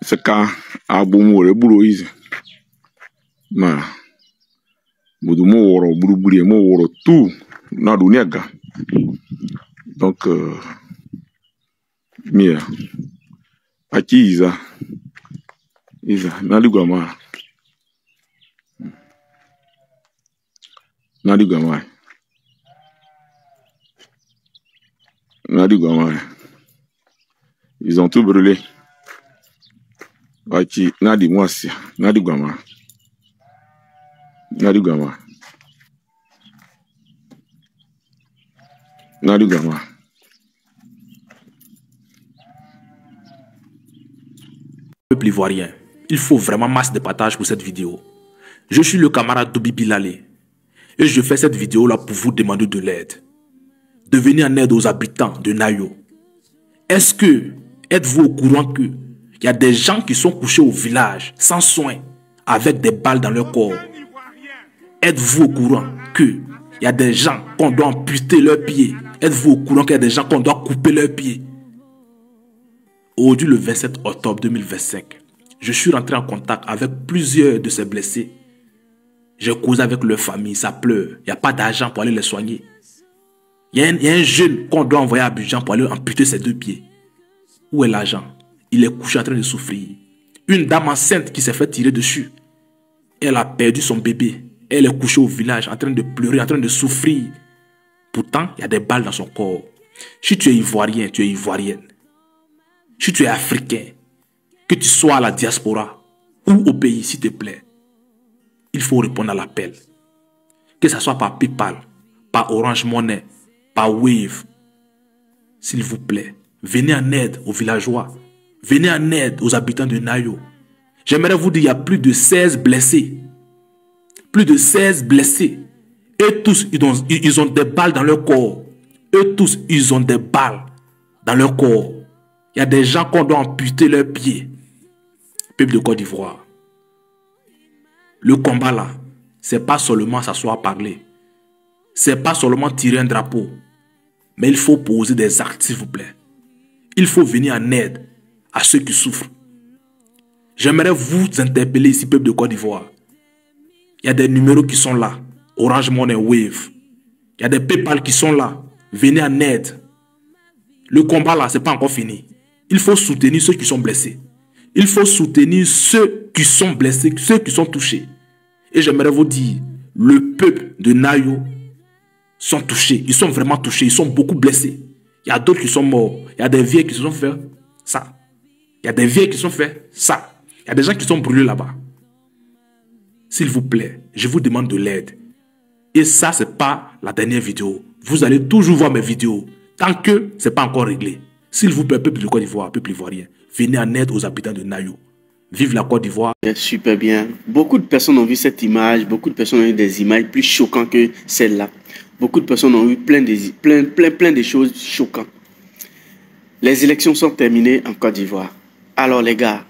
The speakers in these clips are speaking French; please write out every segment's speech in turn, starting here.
Seka abomu re bulo ize. Ma budu mo woro bulu bulu mo woro tout na dunia ga. Donc mia aki iza naligama ils ont tout brûlé. Aki nadi mwasi naligama Peuple ivoirien, il faut vraiment masse de partage pour cette vidéo. Je suis le camarade Tobi Bilale et je fais cette vidéo là pour vous demander de l'aide. De venir en aide aux habitants de Nayo. Êtes-vous au courant que il y a des gens qui sont couchés au village sans soins avec des balles dans leur corps? Êtes-vous au courant que il y a des gens qu'on doit amputer leurs pieds? Êtes-vous au courant qu'il y a des gens qu'on doit couper leurs pieds? Aujourd'hui, le 27 octobre 2025, je suis rentré en contact avec plusieurs de ces blessés. J'ai causé avec leur famille, ça pleure. Il n'y a pas d'argent pour aller les soigner. Il y a un jeune qu'on doit envoyer à Abidjan pour aller amputer ses 2 pieds. Où est l'argent? Il est couché en train de souffrir. Une dame enceinte qui s'est fait tirer dessus. Elle a perdu son bébé. Elle est couchée au village en train de pleurer, en train de souffrir. Pourtant, il y a des balles dans son corps. Si tu es ivoirien, tu es ivoirienne. Si tu es africain, que tu sois à la diaspora ou au pays, s'il te plaît, il faut répondre à l'appel. Que ce soit par PayPal, par Orange Money, par Wave. S'il vous plaît, venez en aide aux villageois. Venez en aide aux habitants de Nayo. J'aimerais vous dire qu'il y a plus de 16 blessés. Plus de 16 blessés. Eux tous, ils ont des balles dans leur corps. Eux tous, ils ont des balles dans leur corps. Il y a des gens qu'on doit amputer leurs pieds. Peuple de Côte d'Ivoire. Le combat là, c'est pas seulement s'asseoir parler. C'est pas seulement tirer un drapeau. Mais il faut poser des actes, s'il vous plaît. Il faut venir en aide à ceux qui souffrent. J'aimerais vous interpeller ici, peuple de Côte d'Ivoire. Il y a des numéros qui sont là. Orange Money, Wave. Il y a des PayPal qui sont là. Venez en aide. Le combat là, c'est pas encore fini. Il faut soutenir ceux qui sont blessés. Il faut soutenir ceux qui sont blessés, ceux qui sont touchés. Et j'aimerais vous dire, le peuple de Nayo sont touchés. Ils sont vraiment touchés. Ils sont beaucoup blessés. Il y a d'autres qui sont morts. Il y a des vieilles qui se sont fait ça. Il y a des vieilles qui se sont fait ça. Il y a des gens qui sont brûlés là-bas. S'il vous plaît, je vous demande de l'aide. Et ça, ce n'est pas la dernière vidéo. Vous allez toujours voir mes vidéos tant que ce n'est pas encore réglé. S'il vous plaît, peuple de Côte d'Ivoire, peuple ivoirien, venez en aide aux habitants de Nayo. Vive la Côte d'Ivoire. Super bien. Beaucoup de personnes ont vu cette image. Beaucoup de personnes ont eu des images plus choquantes que celle-là. Beaucoup de personnes ont eu plein de choses choquantes. Les élections sont terminées en Côte d'Ivoire. Alors les gars,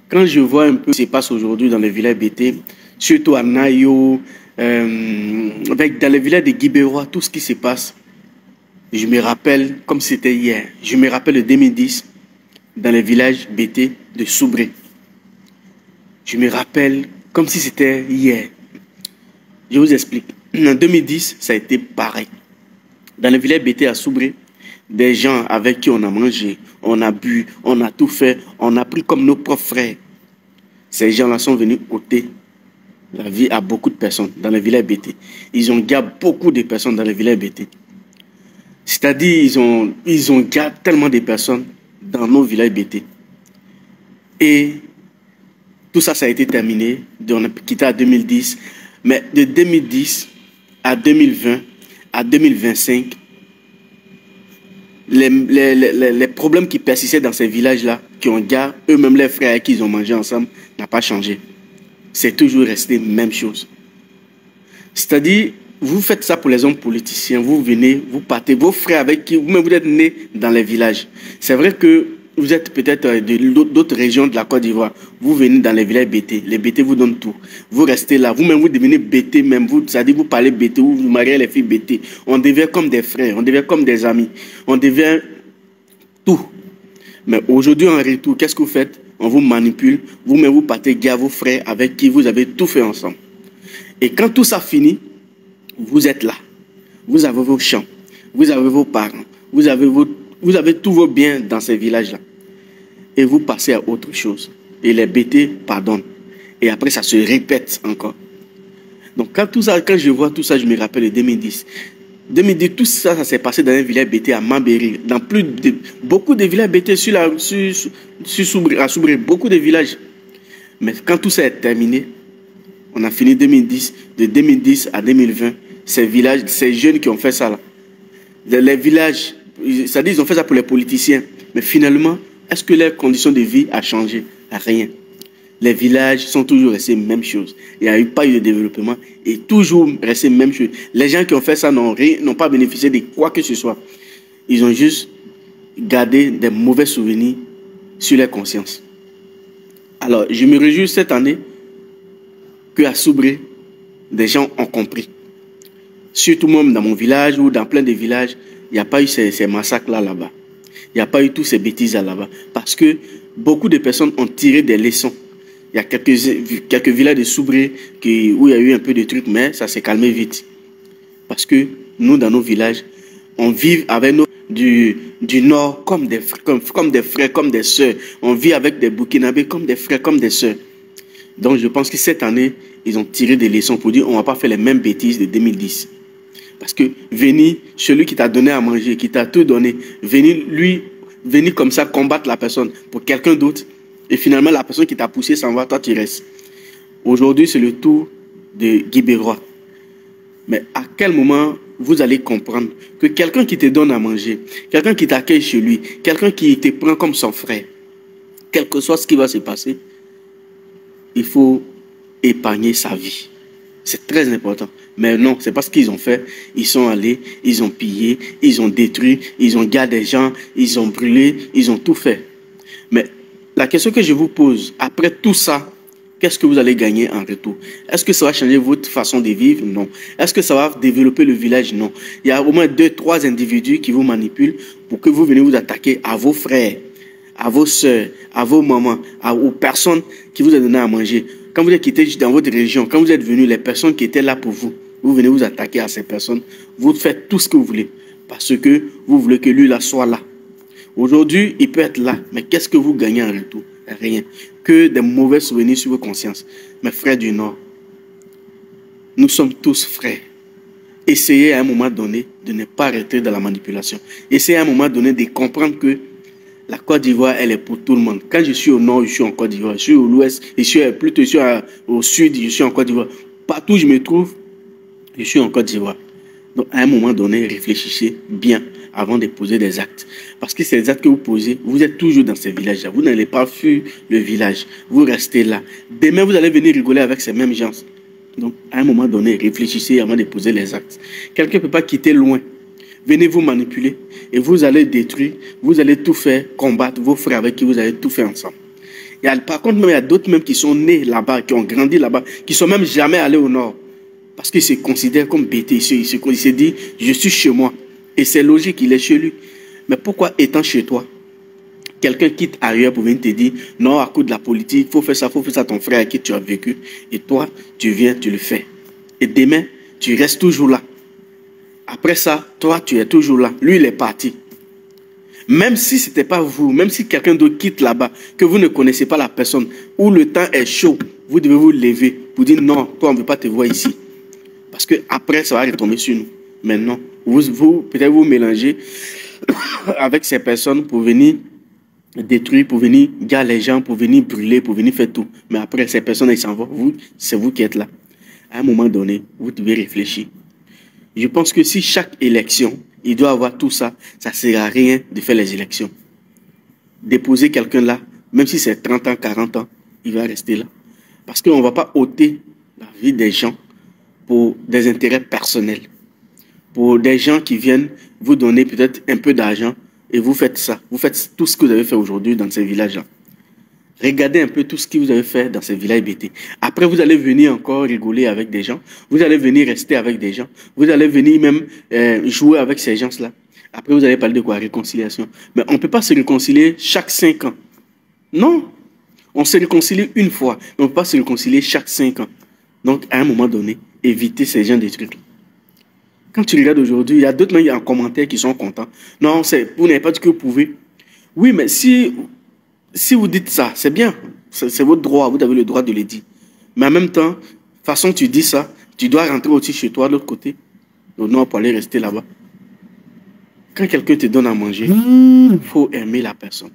quand je vois un peu ce qui se passe aujourd'hui dans les villages BT, surtout à Nayo, dans les villages de Guibérois, tout ce qui se passe, je me rappelle comme c'était hier. Je me rappelle de 2010 dans les villages BT de Soubré. Je me rappelle comme si c'était hier. Je vous explique. En 2010, ça a été pareil. Dans les villages BT à Soubré, des gens avec qui on a mangé, on a bu, on a tout fait, on a pris comme nos propres frères. Ces gens-là sont venus ôter la vie à beaucoup de personnes dans les villages BT. Ils ont gardé beaucoup de personnes dans les villages BT. C'est-à-dire, ils ont gardé tellement de personnes dans nos villages BT. Et tout ça, ça a été terminé. On a quitté en 2010. Mais de 2010 à 2020, à 2025, les problèmes qui persistaient dans ces villages-là, qui ont gardé eux-mêmes les frères avec qui ils ont mangé ensemble, n'a pas changé. C'est toujours resté la même chose. C'est-à-dire, vous faites ça pour les hommes politiciens, vous venez, vous partez, vos frères avec qui vous-même vous êtes nés dans les villages. C'est vrai que vous êtes peut-être d'autres régions de la Côte d'Ivoire. Vous venez dans les villages BT, les BT vous donnent tout. Vous restez là, vous-même vous devenez BT même, c'est-à-dire vous parlez BT, vous mariez les filles BT. On devient comme des frères, on devient comme des amis, on devient tout. Mais aujourd'hui en retour, qu'est-ce que vous faites? on vous manipule, vous-même vous partez guère à vos frères avec qui vous avez tout fait ensemble. Et quand tout ça finit, vous êtes là. Vous avez vos champs, vous avez vos parents, vous avez tous vos biens dans ces villages-là. Et vous passez à autre chose. Et les bêtés pardonnent. Et après, ça se répète encore. Donc, quand je vois tout ça, je me rappelle de 2010. 2010, tout ça, ça s'est passé dans un village bêté à Mambéry. Dans beaucoup de villages bêtés à Soubré, beaucoup de villages. Mais quand tout ça est terminé, on a fini 2010, de 2010 à 2020, ces villages, ces jeunes qui ont fait ça là. Les villages, c'est-à-dire ils ont fait ça pour les politiciens. Mais finalement, est-ce que leurs conditions de vie ont changé? Rien. Les villages sont toujours restés même chose. Il n'y a pas eu de développement et toujours resté même chose. Les gens qui ont fait ça n'ont pas bénéficié de quoi que ce soit. Ils ont juste gardé des mauvais souvenirs sur leur conscience. Alors, je me réjouis cette année qu'à Soubré, des gens ont compris. Surtout même dans mon village ou dans plein de villages, il n'y a pas eu ces massacres-là là-bas. Il n'y a pas eu toutes ces bêtises là-bas. Parce que beaucoup de personnes ont tiré des leçons. Il y a quelques villages de Soubré où il y a eu un peu de trucs, mais ça s'est calmé vite. Parce que nous, dans nos villages, on vit avec nos du Nord comme des frères, comme des sœurs. On vit avec des Burkinabés comme des frères, comme des sœurs. Donc je pense que cette année, ils ont tiré des leçons pour dire on ne va pas faire les mêmes bêtises de 2010. Parce que venir, celui qui t'a donné à manger, qui t'a tout donné, venir comme ça combattre la personne pour quelqu'un d'autre, et finalement la personne qui t'a poussé s'en va, toi tu restes. Aujourd'hui, c'est le tour de Guy Bérois. Mais à quel moment vous allez comprendre que quelqu'un qui te donne à manger, quelqu'un qui t'accueille chez lui, quelqu'un qui te prend comme son frère, quel que soit ce qui va se passer, il faut épargner sa vie. C'est très important. Mais non, c'est pas ce qu'ils ont fait. Ils sont allés, ils ont pillé, ils ont détruit, ils ont gardé des gens, ils ont brûlé, ils ont tout fait. Mais la question que je vous pose, après tout ça, qu'est-ce que vous allez gagner en retour? Est-ce que ça va changer votre façon de vivre? Non. Est-ce que ça va développer le village? Non. Il y a au moins 2-3 individus qui vous manipulent pour que vous veniez vous attaquer à vos frères, à vos soeurs, à vos mamans, aux personnes qui vous ont donné à manger. Quand vous êtes quitté dans votre région, quand vous êtes venus, les personnes qui étaient là pour vous, vous venez vous attaquer à ces personnes, vous faites tout ce que vous voulez, parce que vous voulez que lui là soit là. Aujourd'hui, il peut être là, mais qu'est-ce que vous gagnez en retour? Rien. Que des mauvais souvenirs sur vos consciences. Mes frères du Nord, nous sommes tous frères. Essayez à un moment donné de ne pas arrêter dans la manipulation. Essayez à un moment donné de comprendre que la Côte d'Ivoire, elle est pour tout le monde. Quand je suis au nord, je suis en Côte d'Ivoire. Je suis au l'ouest, je suis au sud, je suis en Côte d'Ivoire. Partout où je me trouve, je suis en Côte d'Ivoire. Donc, à un moment donné, réfléchissez bien avant de poser des actes. Parce que ces actes que vous posez, vous êtes toujours dans ces villages-là. Vous n'allez pas fuir le village. Vous restez là. Demain, vous allez venir rigoler avec ces mêmes gens. Donc, à un moment donné, réfléchissez avant de poser les actes. Quelqu'un ne peut pas quitter loin. Venez vous manipuler et vous allez détruire, vous allez tout faire, combattre vos frères avec qui vous allez tout faire ensemble. Par contre, il y a d'autres même qui sont nés là-bas, qui ont grandi là-bas, qui ne sont même jamais allés au nord. Parce qu'ils se considèrent comme bêtés. Ils se disent, je suis chez moi. Et c'est logique, il est chez lui. Mais pourquoi étant chez toi, quelqu'un quitte ailleurs pour venir te dire, non, à cause de la politique, il faut faire ça à ton frère avec qui tu as vécu. Et toi, tu viens, tu le fais. Et demain, tu restes toujours là. Après ça, toi, tu es toujours là. Lui, il est parti. Même si ce n'était pas vous, même si quelqu'un d'autre quitte là-bas, que vous ne connaissez pas la personne, où le temps est chaud, vous devez vous lever pour dire non, toi, on ne veut pas te voir ici. Parce que après, ça va retomber sur nous. Maintenant, peut-être vous mélangez avec ces personnes pour venir détruire, pour venir garder les gens, pour venir brûler, pour venir faire tout. Mais après, ces personnes, elles s'en vont. C'est vous qui êtes là. À un moment donné, vous devez réfléchir. Je pense que si chaque élection, il doit avoir tout ça, ça ne sert à rien de faire les élections. Déposer quelqu'un là, même si c'est 30 ans, 40 ans, il va rester là. Parce qu'on ne va pas ôter la vie des gens pour des intérêts personnels. Pour des gens qui viennent vous donner peut-être un peu d'argent et vous faites ça. Vous faites tout ce que vous avez fait aujourd'hui dans ces villages-là. Regardez un peu tout ce que vous avez fait dans ces villages BT. Après, vous allez venir encore rigoler avec des gens. Vous allez venir rester avec des gens. Vous allez venir même jouer avec ces gens-là. Après, vous allez parler de quoi? Réconciliation. Mais on ne peut pas se réconcilier chaque 5 ans. Non. On se réconcilie une fois, mais on ne peut pas se réconcilier chaque 5 ans. Donc, à un moment donné, évitez ces gens de trucs. Quand tu regardes aujourd'hui, il y a d'autres gens en commentaire qui sont contents. Non, vous n'avez pas dit que vous pouvez. Oui, mais si vous dites ça, c'est bien. C'est votre droit, vous avez le droit de le dire. Mais en même temps, façon tu dis ça, tu dois rentrer aussi chez toi de l'autre côté. Donc non, pour aller rester là-bas. Quand quelqu'un te donne à manger, il faut aimer la personne.